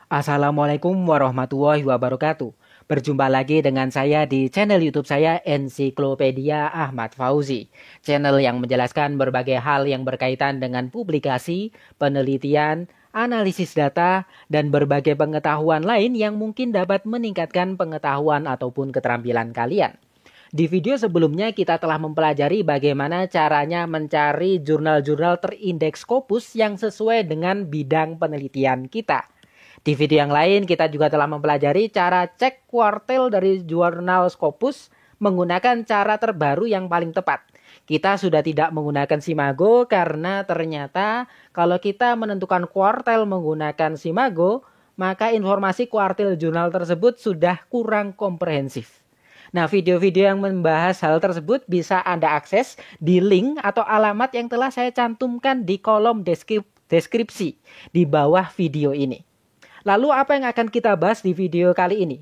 Assalamualaikum warahmatullahi wabarakatuh. Berjumpa lagi dengan saya di channel YouTube saya Ensiklopedia Ahmad Fauzi. Channel yang menjelaskan berbagai hal yang berkaitan dengan publikasi, penelitian, analisis data, dan berbagai pengetahuan lain yang mungkin dapat meningkatkan pengetahuan ataupun keterampilan kalian. Di video sebelumnya kita telah mempelajari bagaimana caranya mencari jurnal-jurnal terindeks Scopus yang sesuai dengan bidang penelitian kita. Di video yang lain kita juga telah mempelajari cara cek kuartil dari jurnal Scopus menggunakan cara terbaru yang paling tepat. Kita sudah tidak menggunakan Simago karena ternyata kalau kita menentukan kuartil menggunakan Simago, maka informasi kuartil jurnal tersebut sudah kurang komprehensif. Nah, video-video yang membahas hal tersebut bisa Anda akses di link atau alamat yang telah saya cantumkan di kolom deskripsi di bawah video ini. Lalu apa yang akan kita bahas di video kali ini?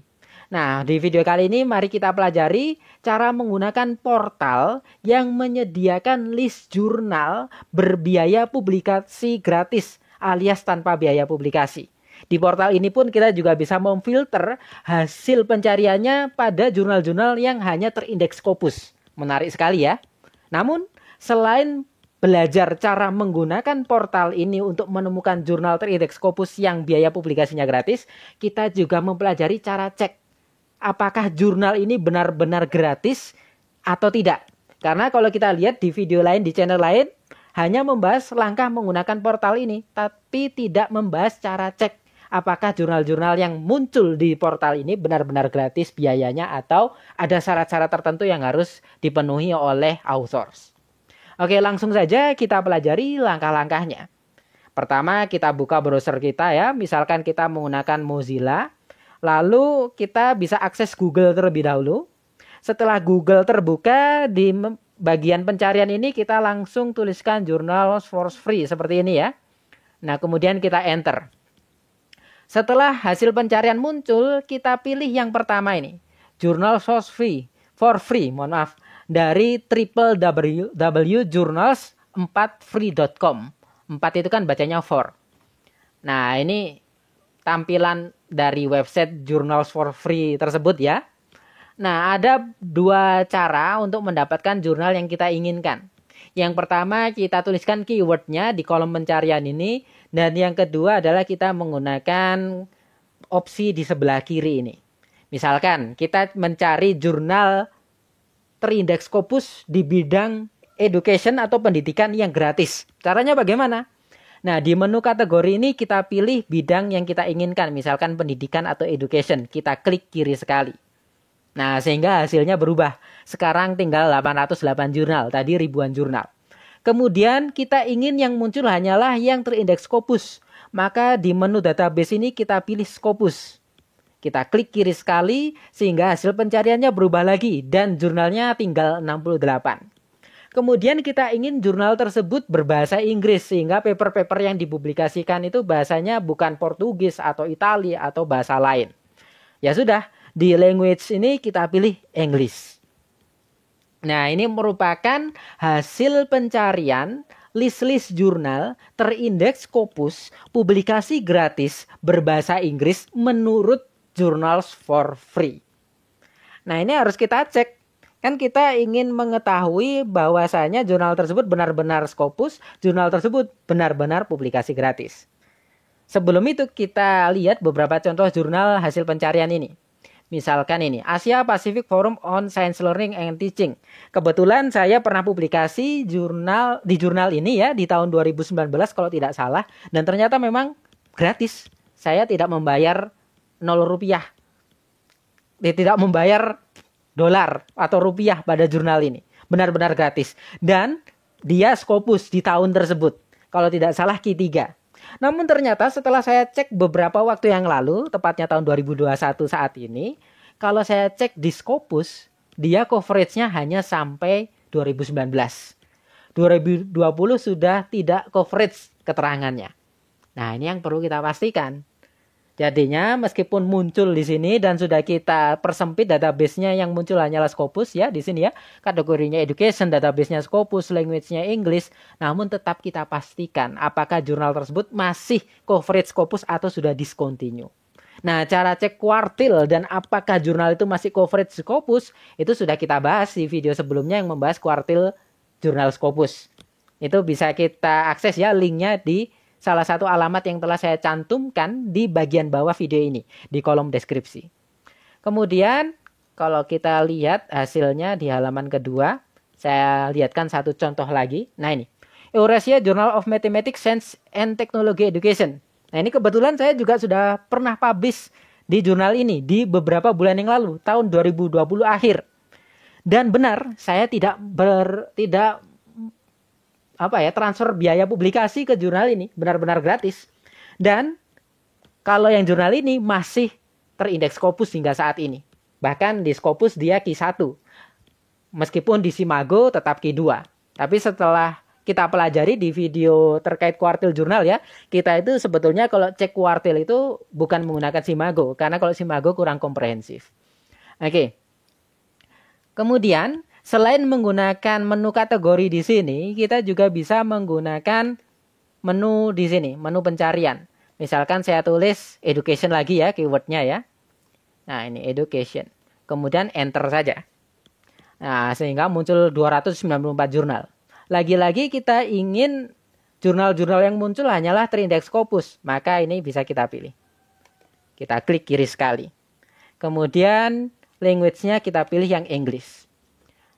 Nah, di video kali ini mari kita pelajari cara menggunakan portal yang menyediakan list jurnal berbiaya publikasi gratis alias tanpa biaya publikasi. Di portal ini pun kita juga bisa memfilter hasil pencariannya pada jurnal-jurnal yang hanya terindeks Scopus. Menarik sekali ya. Namun, selain belajar cara menggunakan portal ini untuk menemukan jurnal terindeks Scopus yang biaya publikasinya gratis, kita juga mempelajari cara cek apakah jurnal ini benar-benar gratis atau tidak. Karena kalau kita lihat di video lain, di channel lain, hanya membahas langkah menggunakan portal ini, tapi tidak membahas cara cek apakah jurnal-jurnal yang muncul di portal ini benar-benar gratis biayanya atau ada syarat-syarat tertentu yang harus dipenuhi oleh authors. Oke, langsung saja kita pelajari langkah-langkahnya. Pertama, kita buka browser kita ya. Misalkan kita menggunakan Mozilla. Lalu kita bisa akses Google terlebih dahulu. Setelah Google terbuka, di bagian pencarian ini kita langsung tuliskan Journals for Free seperti ini ya. Nah, kemudian kita enter. Setelah hasil pencarian muncul, kita pilih yang pertama ini. Journal Source Free, for free, mohon maaf. Dari www.journals4free.com. 4 itu kan bacanya for. Nah, ini tampilan dari website Journals for Free tersebut ya. Nah, ada dua cara untuk mendapatkan jurnal yang kita inginkan. Yang pertama, kita tuliskan keywordnya di kolom pencarian ini. Dan yang kedua adalah kita menggunakan opsi di sebelah kiri ini. Misalkan, kita mencari jurnal terindeks Scopus di bidang education atau pendidikan yang gratis. Caranya bagaimana? Nah, di menu kategori ini kita pilih bidang yang kita inginkan. Misalkan pendidikan atau education. Kita klik kiri sekali. Nah, sehingga hasilnya berubah. Sekarang tinggal 808 jurnal, tadi ribuan jurnal. Kemudian kita ingin yang muncul hanyalah yang terindeks Scopus. Maka di menu database ini kita pilih Scopus. Kita klik kiri sekali sehingga hasil pencariannya berubah lagi dan jurnalnya tinggal 68. Kemudian kita ingin jurnal tersebut berbahasa Inggris sehingga paper-paper yang dipublikasikan itu bahasanya bukan Portugis atau Itali atau bahasa lain. Ya sudah. Di language ini kita pilih English. Nah, ini merupakan hasil pencarian list-list jurnal terindeks Scopus publikasi gratis berbahasa Inggris menurut Journals for Free. Nah, ini harus kita cek. Kan kita ingin mengetahui bahwasanya jurnal tersebut benar-benar Scopus, jurnal tersebut benar-benar publikasi gratis. Sebelum itu kita lihat beberapa contoh jurnal hasil pencarian ini. Misalkan ini, Asia Pacific Forum on Science Learning and Teaching. Kebetulan saya pernah publikasi di jurnal ini ya di tahun 2019 kalau tidak salah. Dan ternyata memang gratis. Saya tidak membayar 0 rupiah. Tidak membayar dolar atau rupiah pada jurnal ini. Benar-benar gratis. Dan dia Scopus di tahun tersebut. Kalau tidak salah Q3. Namun ternyata setelah saya cek beberapa waktu yang lalu, tepatnya tahun 2021 saat ini, kalau saya cek di Scopus, dia coveragenya hanya sampai 2019. 2020 sudah tidak coverage keterangannya. Nah, ini yang perlu kita pastikan. Jadinya meskipun muncul di sini dan sudah kita persempit database-nya yang muncul hanyalah Scopus ya di sini ya. Kategorinya education, database-nya Scopus, language-nya English. Namun tetap kita pastikan apakah jurnal tersebut masih coverage Scopus atau sudah discontinue. Nah, cara cek kuartil dan apakah jurnal itu masih coverage Scopus itu sudah kita bahas di video sebelumnya yang membahas kuartil jurnal Scopus. Itu bisa kita akses ya linknya di salah satu alamat yang telah saya cantumkan di bagian bawah video ini, di kolom deskripsi. Kemudian, kalau kita lihat hasilnya di halaman kedua, saya lihatkan satu contoh lagi. Nah ini, Eurasia Journal of Mathematics, Science and Technology Education. Nah ini kebetulan saya juga sudah pernah publish di jurnal ini di beberapa bulan yang lalu, tahun 2020 akhir. Dan benar, saya tidak transfer biaya publikasi ke jurnal ini, benar-benar gratis. Dan kalau yang jurnal ini masih terindeks Scopus hingga saat ini. Bahkan di Scopus dia Q1. Meskipun di Simago tetap Q2. Tapi setelah kita pelajari di video terkait kuartil jurnal ya, kita itu sebetulnya kalau cek kuartil itu bukan menggunakan Simago, karena kalau Simago kurang komprehensif. Oke. Kemudian selain menggunakan menu kategori di sini, kita juga bisa menggunakan menu di sini, menu pencarian. Misalkan saya tulis education lagi ya, keywordnya ya. Nah ini education. Kemudian enter saja. Nah sehingga muncul 294 jurnal. Lagi-lagi kita ingin jurnal-jurnal yang muncul hanyalah terindeks Scopus. Maka ini bisa kita pilih. Kita klik kiri sekali. Kemudian language-nya kita pilih yang English.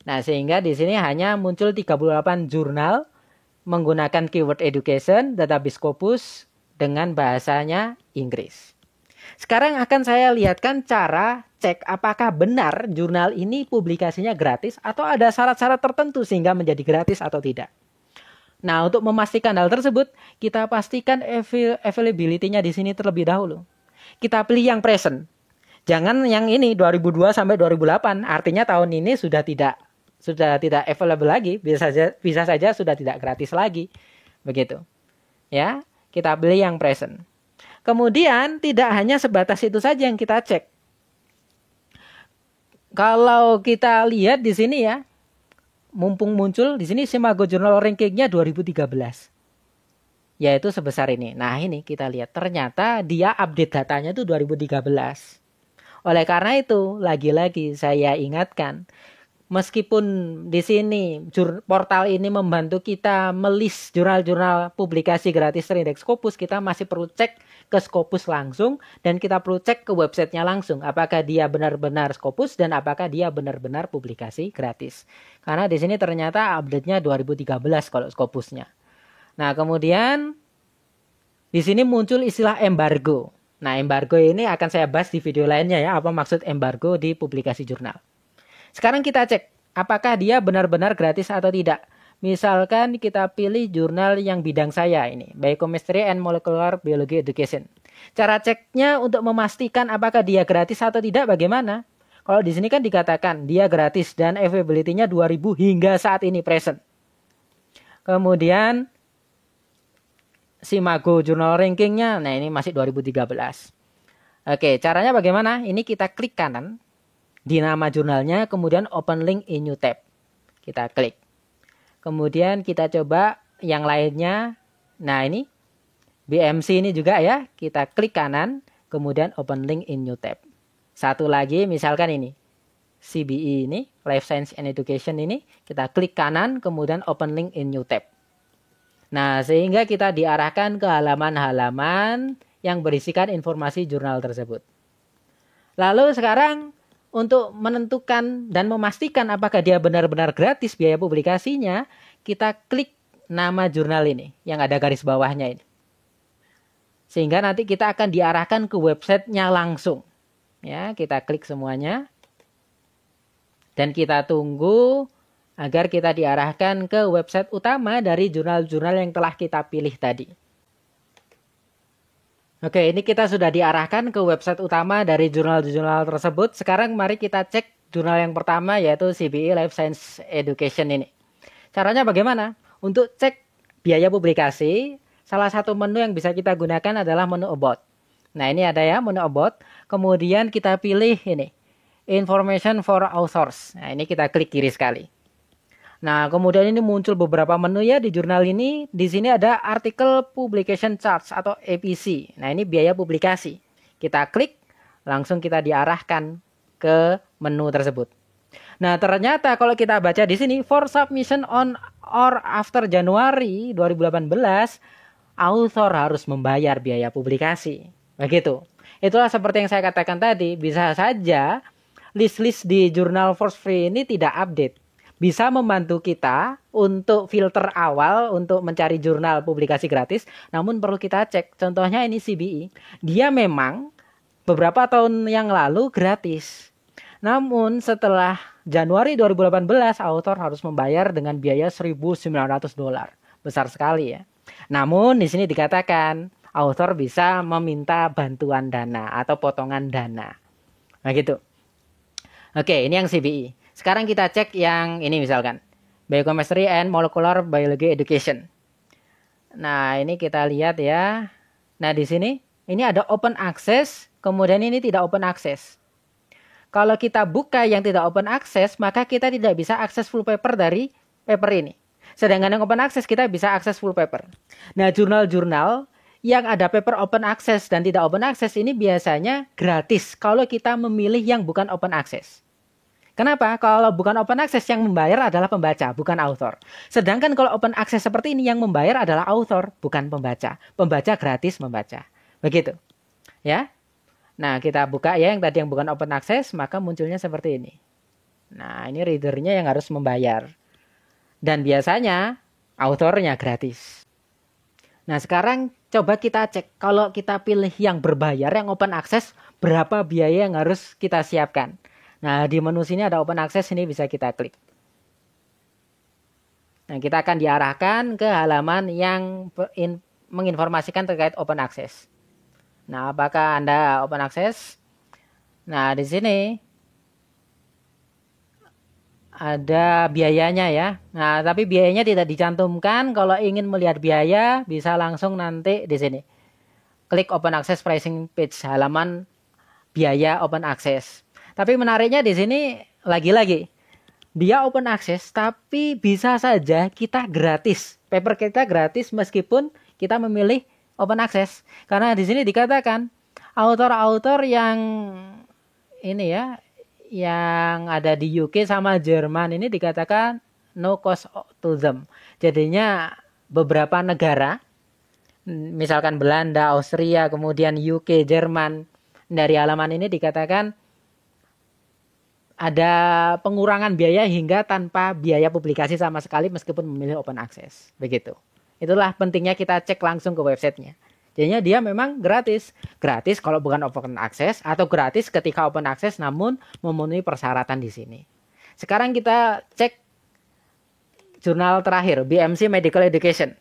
Nah, sehingga di sini hanya muncul 38 jurnal menggunakan keyword education, database Scopus dengan bahasanya Inggris. Sekarang akan saya lihatkan cara cek apakah benar jurnal ini publikasinya gratis atau ada syarat-syarat tertentu sehingga menjadi gratis atau tidak. Nah, untuk memastikan hal tersebut, kita pastikan availability-nya di sini terlebih dahulu. Kita pilih yang present. Jangan yang ini 2002 sampai 2008, artinya tahun ini sudah tidak available lagi, bisa saja sudah tidak gratis lagi. Begitu. Ya, kita pilih yang present. Kemudian tidak hanya sebatas itu saja yang kita cek. Kalau kita lihat di sini ya, mumpung muncul di sini Simago Journal Ranking-nya 2013. Yaitu sebesar ini. Nah, ini kita lihat ternyata dia update datanya itu 2013. Oleh karena itu, lagi-lagi saya ingatkan, meskipun di sini portal ini membantu kita melis jurnal-jurnal publikasi gratis terindeks Scopus, kita masih perlu cek ke Scopus langsung dan kita perlu cek ke websitenya langsung apakah dia benar-benar Scopus dan apakah dia benar-benar publikasi gratis. Karena di sini ternyata update-nya 2013 kalau Scopusnya. Nah, kemudian di sini muncul istilah embargo. Nah, embargo ini akan saya bahas di video lainnya ya, apa maksud embargo di publikasi jurnal. Sekarang kita cek apakah dia benar-benar gratis atau tidak. Misalkan kita pilih jurnal yang bidang saya ini, Biochemistry and Molecular Biology Education. Cara ceknya untuk memastikan apakah dia gratis atau tidak bagaimana? Kalau di sini kan dikatakan dia gratis dan availability-nya 2000 hingga saat ini present. Kemudian Simago Journal Ranking-nya, nah ini masih 2013. Oke, caranya bagaimana? Ini kita klik kanan di nama jurnalnya, kemudian open link in new tab. Kita klik. Kemudian kita coba yang lainnya. Nah ini BMC ini juga ya. Kita klik kanan, kemudian open link in new tab. Satu lagi misalkan ini. CBE ini, Life Science and Education ini. Kita klik kanan, kemudian open link in new tab. Nah sehingga kita diarahkan ke halaman-halaman yang berisikan informasi jurnal tersebut. Lalu sekarang untuk menentukan dan memastikan apakah dia benar-benar gratis biaya publikasinya, kita klik nama jurnal ini yang ada garis bawahnya ini. Sehingga nanti kita akan diarahkan ke websitenya langsung. Ya, kita klik semuanya. Dan kita tunggu agar kita diarahkan ke website utama dari jurnal-jurnal yang telah kita pilih tadi. Oke, ini kita sudah diarahkan ke website utama dari jurnal-jurnal tersebut. Sekarang mari kita cek jurnal yang pertama yaitu CBE Life Science Education ini. Caranya bagaimana? Untuk cek biaya publikasi, salah satu menu yang bisa kita gunakan adalah menu About. Nah, ini ada ya menu about. Kemudian kita pilih ini, information for authors. Nah, ini kita klik kiri sekali. Nah, kemudian ini muncul beberapa menu ya di jurnal ini. Di sini ada article publication charge atau APC. Nah, ini biaya publikasi. Kita klik, langsung kita diarahkan ke menu tersebut. Nah, ternyata kalau kita baca di sini, for submission on or after Januari 2018, author harus membayar biaya publikasi. Begitu. Itulah seperti yang saya katakan tadi, bisa saja list-list di jurnal Force Free ini tidak update. Bisa membantu kita untuk filter awal untuk mencari jurnal publikasi gratis, namun perlu kita cek. Contohnya ini CBE. Dia memang beberapa tahun yang lalu gratis. Namun setelah Januari 2018, author harus membayar dengan biaya $1.900. Besar sekali ya. Namun di sini dikatakan author bisa meminta bantuan dana atau potongan dana. Nah gitu. Oke, ini yang CBE. Sekarang kita cek yang ini misalkan. Biochemistry and Molecular Biology Education. Nah, ini kita lihat ya. Nah, di sini ini ada open access, kemudian ini tidak open access. Kalau kita buka yang tidak open access, maka kita tidak bisa akses full paper dari paper ini. Sedangkan yang open access kita bisa akses full paper. Nah, jurnal-jurnal yang ada paper open access dan tidak open access ini biasanya gratis kalau kita memilih yang bukan open access. Kenapa? Kalau bukan open access yang membayar adalah pembaca, bukan author. Sedangkan kalau open access seperti ini yang membayar adalah author, bukan pembaca. Pembaca gratis membaca. Begitu. Ya. Nah, kita buka ya yang tadi yang bukan open access, maka munculnya seperti ini. Nah, ini readernya yang harus membayar. Dan biasanya authornya gratis. Nah, sekarang coba kita cek. Kalau kita pilih yang berbayar, yang open access, berapa biaya yang harus kita siapkan. Nah, di menu sini ada open access, ini bisa kita klik. Nah, kita akan diarahkan ke halaman yang menginformasikan terkait open access. Nah, apakah Anda open access? Nah, di sini ada biayanya ya. Nah, tapi biayanya tidak dicantumkan. Kalau ingin melihat biaya, bisa langsung nanti di sini. Klik open access pricing page, halaman biaya open access. Tapi menariknya di sini lagi-lagi dia open access, tapi bisa saja kita gratis. Paper kita gratis meskipun kita memilih open access. Karena di sini dikatakan author-author yang ini ya, yang ada di UK sama Jerman ini dikatakan no cost to them. Jadinya beberapa negara, misalkan Belanda, Austria, kemudian UK, Jerman, dari halaman ini dikatakan ada pengurangan biaya hingga tanpa biaya publikasi sama sekali meskipun memilih open access. Begitu. Itulah pentingnya kita cek langsung ke websitenya. Jadinya dia memang gratis. Gratis kalau bukan open access atau gratis ketika open access namun memenuhi persyaratan di sini. Sekarang kita cek jurnal terakhir, BMC Medical Education.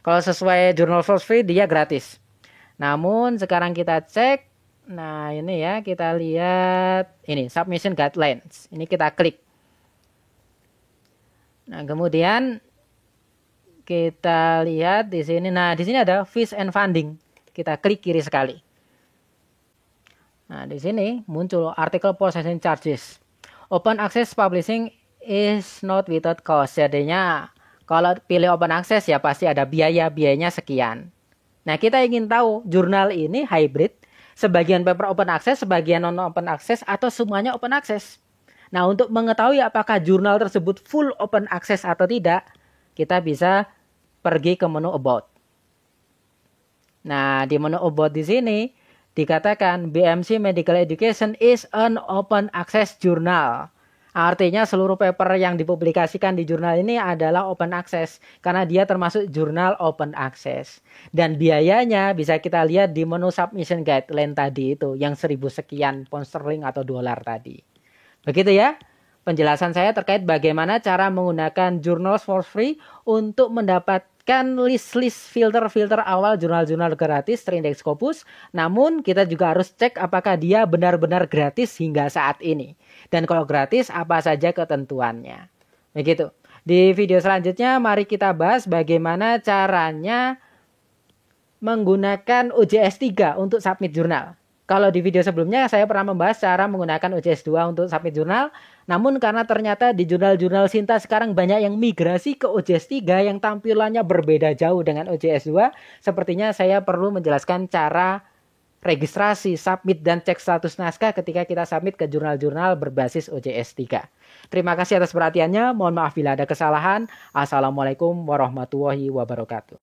Kalau sesuai jurnal Force Free dia gratis. Namun sekarang kita cek. Nah, ini ya, kita lihat ini submission guidelines. Ini kita klik. Nah, kemudian kita lihat di sini. Nah, di sini ada fees and funding. Kita klik kiri sekali. Nah, di sini muncul article processing charges. Open access publishing is not without cost. Jadinya kalau pilih open access ya pasti ada biayanya sekian. Nah, kita ingin tahu jurnal ini hybrid. Sebagian paper open access, sebagian non open access, atau semuanya open access. Nah, untuk mengetahui apakah jurnal tersebut full open access atau tidak, kita bisa pergi ke menu about. Nah, di menu about di sini dikatakan BMC Medical Education is an open access journal. Artinya seluruh paper yang dipublikasikan di jurnal ini adalah open access karena dia termasuk jurnal open access. Dan biayanya bisa kita lihat di menu submission guideline tadi itu yang 1.000 sekian pound sterling atau dolar tadi. Begitu ya penjelasan saya terkait bagaimana cara menggunakan Journals for Free untuk mendapatkan list-list filter-filter awal jurnal-jurnal gratis terindeks Scopus. Namun kita juga harus cek apakah dia benar-benar gratis hingga saat ini. Dan kalau gratis, apa saja ketentuannya. Begitu. Di video selanjutnya, mari kita bahas bagaimana caranya menggunakan OJS 3 untuk submit jurnal. Kalau di video sebelumnya saya pernah membahas cara menggunakan OJS 2 untuk submit jurnal. Namun karena ternyata di jurnal-jurnal Sinta sekarang banyak yang migrasi ke OJS 3 yang tampilannya berbeda jauh dengan OJS 2. Sepertinya saya perlu menjelaskan cara registrasi, submit, dan cek status naskah ketika kita submit ke jurnal-jurnal berbasis OJS 3. Terima kasih atas perhatiannya. Mohon maaf bila ada kesalahan. Assalamualaikum warahmatullahi wabarakatuh.